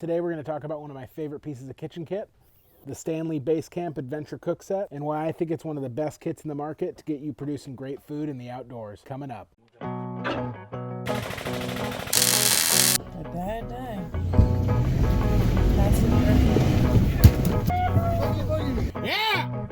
Today we're going to talk about one of my favorite pieces of kitchen kit, the Stanley Base Camp Adventure Cook Set, and why I think it's one of the best kits in the market to get you producing great food in the outdoors. Coming up. Yeah!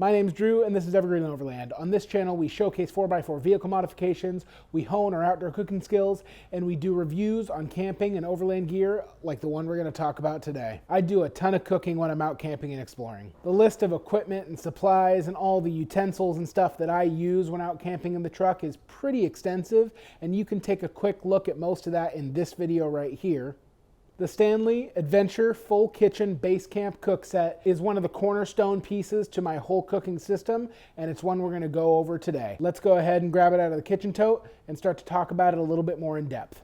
My name's Drew, and this is Evergreen Overland. On this channel, we showcase 4x4 vehicle modifications, we hone our outdoor cooking skills, and we do reviews on camping and overland gear like the one we're going to talk about today. I do a ton of cooking when I'm out camping and exploring. The list of equipment and supplies and all the utensils and stuff that I use when out camping in the truck is pretty extensive, and you can take a quick look at most of that in this video right here. The Stanley Adventure Full Kitchen Base Camp Cook Set is one of the cornerstone pieces to my whole cooking system, and it's one we're going to go over today. Let's go ahead and grab it out of the kitchen tote and start to talk about it a little bit more in depth.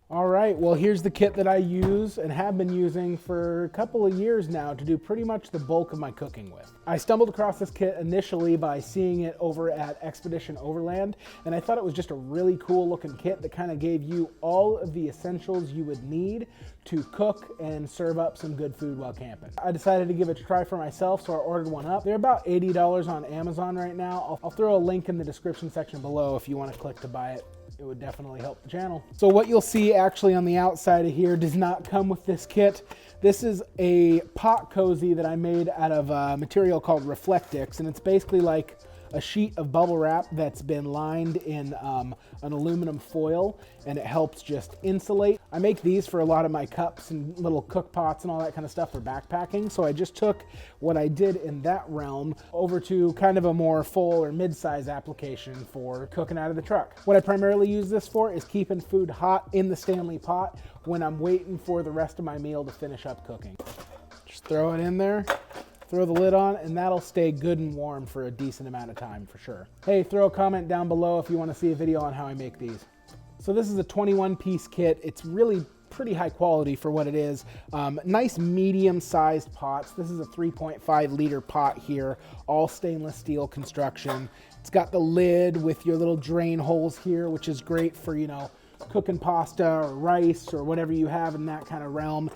All right, well, here's the kit that I use and have been using for a couple of years now to do pretty much the bulk of my cooking with. I stumbled across this kit initially by seeing it over at Expedition Overland, and I thought it was just a really cool looking kit that kind of gave you all of the essentials you would need to cook and serve up some good food while camping. I decided to give it a try for myself, so I ordered one up. They're about $80 on Amazon right now. I'll throw a link in the description section below if you want to click to buy it. It would definitely help the channel. So what you'll see actually on the outside of here does not come with this kit. This is a pot cozy that I made out of a material called Reflectix, and it's basically like a sheet of bubble wrap that's been lined in an aluminum foil, and it helps just insulate. I make these for a lot of my cups and little cook pots and all that kind of stuff for backpacking, so I just took what I did in that realm over to kind of a more full or mid-size application for cooking out of the truck. What I primarily use this for is keeping food hot in the Stanley pot when I'm waiting for the rest of my meal to finish up cooking. Just throw it in there. Throw the lid on, and that'll stay good and warm for a decent amount of time for sure. Hey, throw a comment down below if you want to see a video on how I make these. So this is a 21-piece kit. It's really pretty high quality for what it is. Nice medium-sized pots. This is a 3.5 liter pot here, all stainless steel construction. It's got the lid with your little drain holes here, which is great for, you know, cooking pasta or rice or whatever you have in that kind of realm.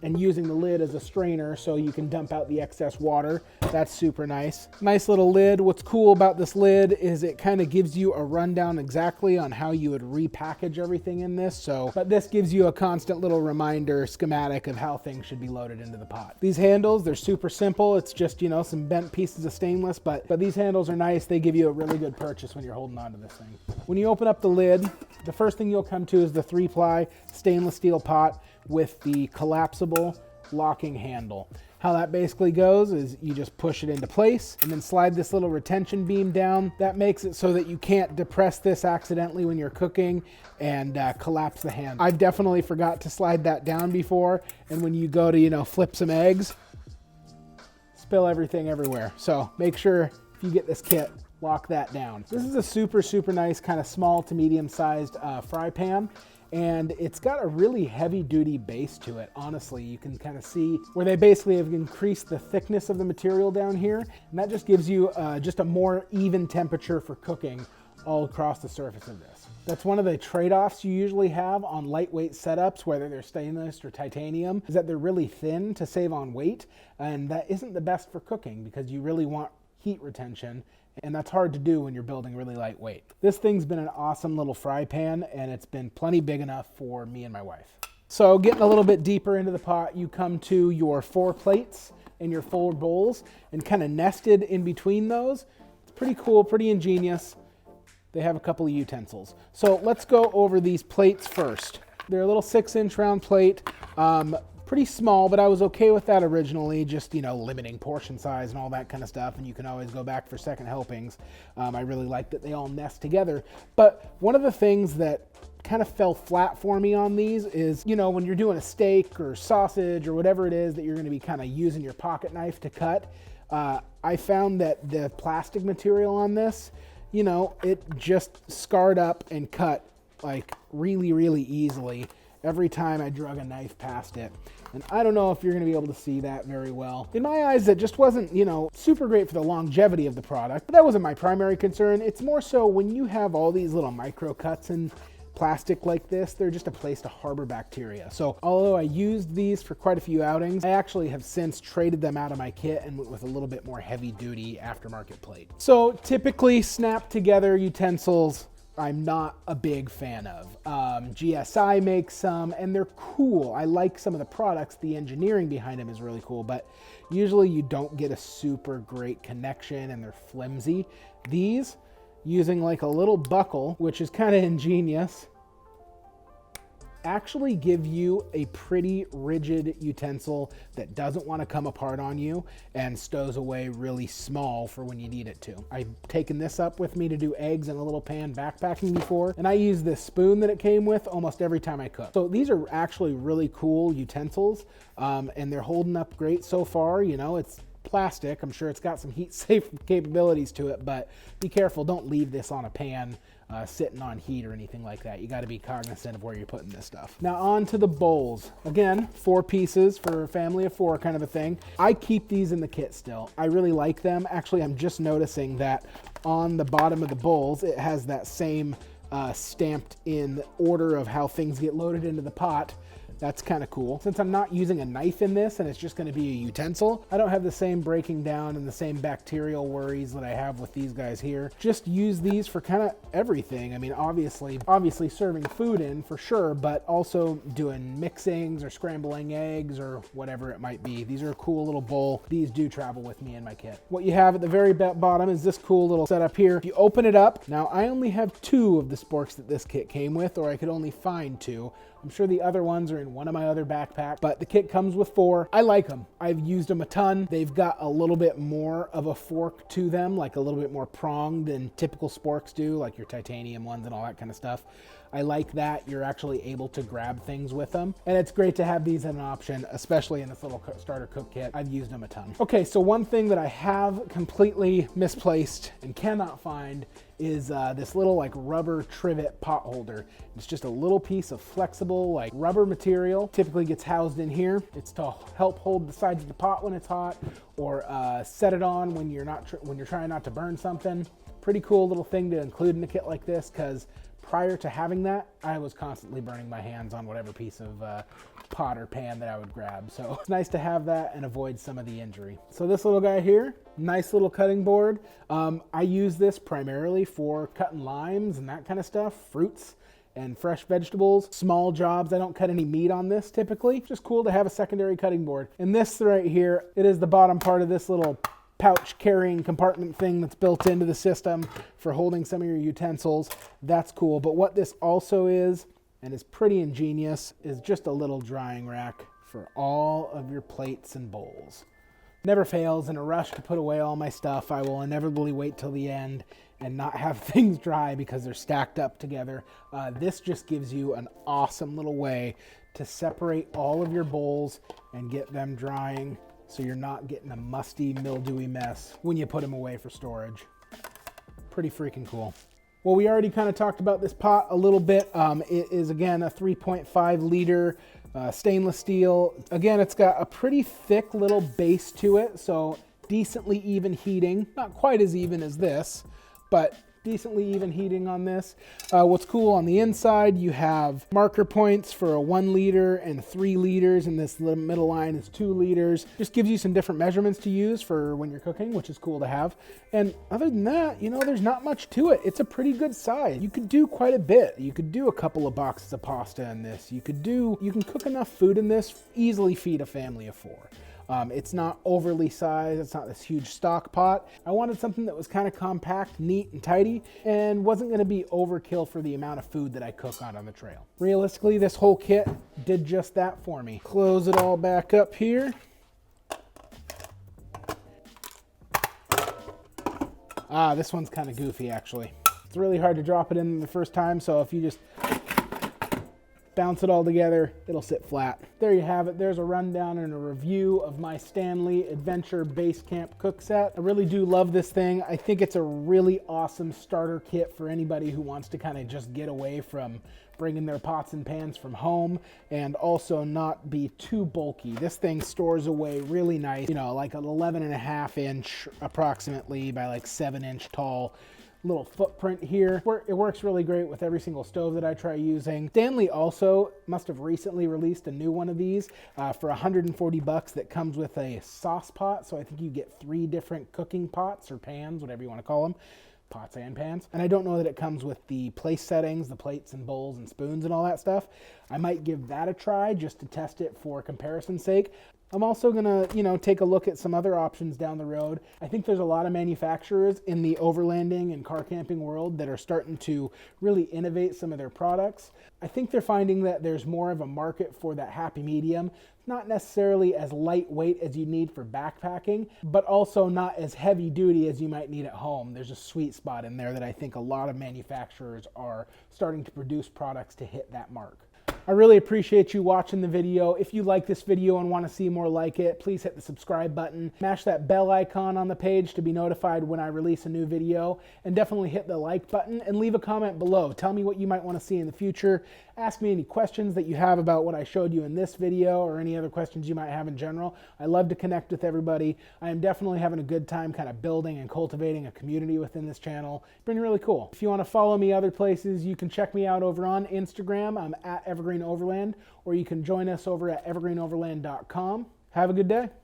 And using the lid as a strainer so you can dump out the excess water. That's super nice. Nice little lid. What's cool about this lid is it kind of gives you a rundown exactly on how you would repackage everything in this. But this gives you a constant little reminder schematic of how things should be loaded into the pot. These handles, they're super simple. It's just, you know, some bent pieces of stainless, but these handles are nice. They give you a really good purchase when you're holding on to this thing. When you open up the lid, the first thing you'll come to is the 3-ply stainless steel pot with the collapsible locking handle. How that basically goes is you just push it into place and then slide this little retention beam down. That makes it so that you can't depress this accidentally when you're cooking and collapse the handle. I've definitely forgot to slide that down before, and when you go to, you know, flip some eggs, spill everything everywhere. So make sure if you get this kit, lock that down. This is a super nice kind of small to medium sized fry pan. And it's got a really heavy duty base to it. Honestly, you can kind of see where they basically have increased the thickness of the material down here. And that just gives you just a more even temperature for cooking all across the surface of this. That's one of the trade-offs you usually have on lightweight setups, whether they're stainless or titanium, is that they're really thin to save on weight. And that isn't the best for cooking because you really want heat retention, and that's hard to do when you're building really lightweight. This thing's been an awesome little fry pan, and it's been plenty big enough for me and my wife. So getting a little bit deeper into the pot, you come to your 4 plates and your 4 bowls, and kind of nested in between those. It's pretty cool, pretty ingenious. They have a couple of utensils. So let's go over these plates first. They're a little 6-inch round plate. Pretty small, but I was okay with that originally, just, you know, limiting portion size and all that kind of stuff, and you can always go back for second helpings. I really like that they all nest together. But one of the things that kind of fell flat for me on these is, you know, when you're doing a steak or sausage or whatever it is that you're going to be kind of using your pocket knife to cut, I found that the plastic material on this, you know, it just scarred up and cut like really easily. every time I drug a knife past it. And I don't know if you're going to be able to see that very well. In my eyes, it just wasn't, super great for the longevity of the product. But that wasn't my primary concern. It's more so when you have all these little micro cuts in plastic like this, they're just a place to harbor bacteria. So although I used these for quite a few outings, I actually have since traded them out of my kit and went with a little bit more heavy duty aftermarket plate. So typically snap together utensils, I'm not a big fan of. GSI makes some and they're cool. I like some of the products. The engineering behind them is really cool, but usually you don't get a super great connection and they're flimsy. These, using like a little buckle, which is kind of ingenious, actually give you a pretty rigid utensil that doesn't want to come apart on you and stows away really small for when you need it to. I've taken this up with me to do eggs in a little pan backpacking before, and I use this spoon that it came with almost every time I cook. So these are actually really cool utensils, and they're holding up great so far. It's plastic. I'm sure it's got some heat safe capabilities to it, but be careful. Don't leave this on a pan sitting on heat or anything like that. You got to be cognizant of where you're putting this stuff. Now on to the bowls. Again, 4 pieces for a family of 4 kind of a thing. I keep these in the kit still. I really like them. Actually, I'm just noticing that on the bottom of the bowls, it has that same stamped in order of how things get loaded into the pot. That's kind of cool. Since I'm not using a knife in this and it's just going to be a utensil, I don't have the same breaking down and the same bacterial worries that I have with these guys here. Just use these for kind of everything. I mean, obviously serving food in for sure, but also doing mixings or scrambling eggs or whatever it might be. These are a cool little bowl. These do travel with me in my kit. What you have at the very bottom is this cool little setup here. If you open it up, now I only have 2 of the Sporks that this kit came with, or I could only find 2. I'm sure the other ones are in one of my other backpacks, but the kit comes with 4. I like them. I've used them a ton. They've got a little bit more of a fork to them, like a little bit more pronged than typical Sporks do, like your titanium ones and all that kind of stuff. I like that you're actually able to grab things with them. And it's great to have these as an option, especially in this little starter cook kit. I've used them a ton. Okay, so one thing that I have completely misplaced and cannot find is this little like rubber trivet pot holder. It's just a little piece of flexible like rubber material. Typically gets housed in here. It's to help hold the sides of the pot when it's hot, or set it on when you're trying not to burn something. Pretty cool little thing to include in a kit like this, because prior to having that, I was constantly burning my hands on whatever piece of pot or pan that I would grab. So it's nice to have that and avoid some of the injury. So this little guy here, nice little cutting board. I use this primarily for cutting limes and that kind of stuff, fruits and fresh vegetables, small jobs. I don't cut any meat on this typically. Just cool to have a secondary cutting board. And this right here, it is the bottom part of this little pouch carrying compartment thing that's built into the system for holding some of your utensils. That's cool. But what this also is, and is pretty ingenious, is just a little drying rack for all of your plates and bowls. Never fails. In a rush to put away all my stuff, I will inevitably wait till the end and not have things dry because they're stacked up together. This just gives you an awesome little way to separate all of your bowls and get them drying, so you're not getting a musty, mildewy mess when you put them away for storage. Pretty freaking cool. Well, we already kind of talked about this pot a little bit. It is, again, a 3.5 liter stainless steel. Again, it's got a pretty thick little base to it, so decently even heating. Not quite as even as this, but decently even heating on this. What's cool on the inside, you have marker points for a 1 liter and 3 liters, and this middle line is 2 liters. Just gives you some different measurements to use for when you're cooking, which is cool to have. And other than that, there's not much to it. It's a pretty good size. You could do quite a bit. You could do a couple of boxes of pasta in this. You can cook enough food in this, easily feed a family of 4. It's not overly sized. It's not this huge stock pot. I wanted something that was kind of compact, neat, and tidy, and wasn't going to be overkill for the amount of food that I cook on the trail. Realistically, this whole kit did just that for me. Close it all back up here. This one's kind of goofy, actually. It's really hard to drop it in the first time, so if you just bounce it all together, it'll sit flat. There you have it. There's a rundown and a review of my Stanley Adventure Base Camp cook set. I really do love this thing. I think it's a really awesome starter kit for anybody who wants to kind of just get away from bringing their pots and pans from home and also not be too bulky. This thing stores away really nice, you know, like an 11.5 inch approximately by like 7 inch tall little footprint here. It works really great with every single stove that I try using. Stanley also must have recently released a new one of these for $140 that comes with a sauce pot. So I think you get 3 different cooking pots or pans, whatever you want to call them. Pots and pans. And I don't know that it comes with the place settings, the plates and bowls and spoons and all that stuff. I might give that a try just to test it for comparison's sake. I'm also gonna, take a look at some other options down the road. I think there's a lot of manufacturers in the overlanding and car camping world that are starting to really innovate some of their products. I think they're finding that there's more of a market for that happy medium, not necessarily as lightweight as you need for backpacking, but also not as heavy duty as you might need at home. There's a sweet spot in there that I think a lot of manufacturers are starting to produce products to hit that mark. I really appreciate you watching the video. If you like this video and want to see more like it, please hit the subscribe button. Smash that bell icon on the page to be notified when I release a new video. And definitely hit the like button and leave a comment below. Tell me what you might want to see in the future. Ask me any questions that you have about what I showed you in this video or any other questions you might have in general. I love to connect with everybody. I am definitely having a good time kind of building and cultivating a community within this channel. It's been really cool. If you want to follow me other places, you can check me out over on Instagram. I'm at Evergreen Overland, or you can join us over at evergreenoverland.com. Have a good day.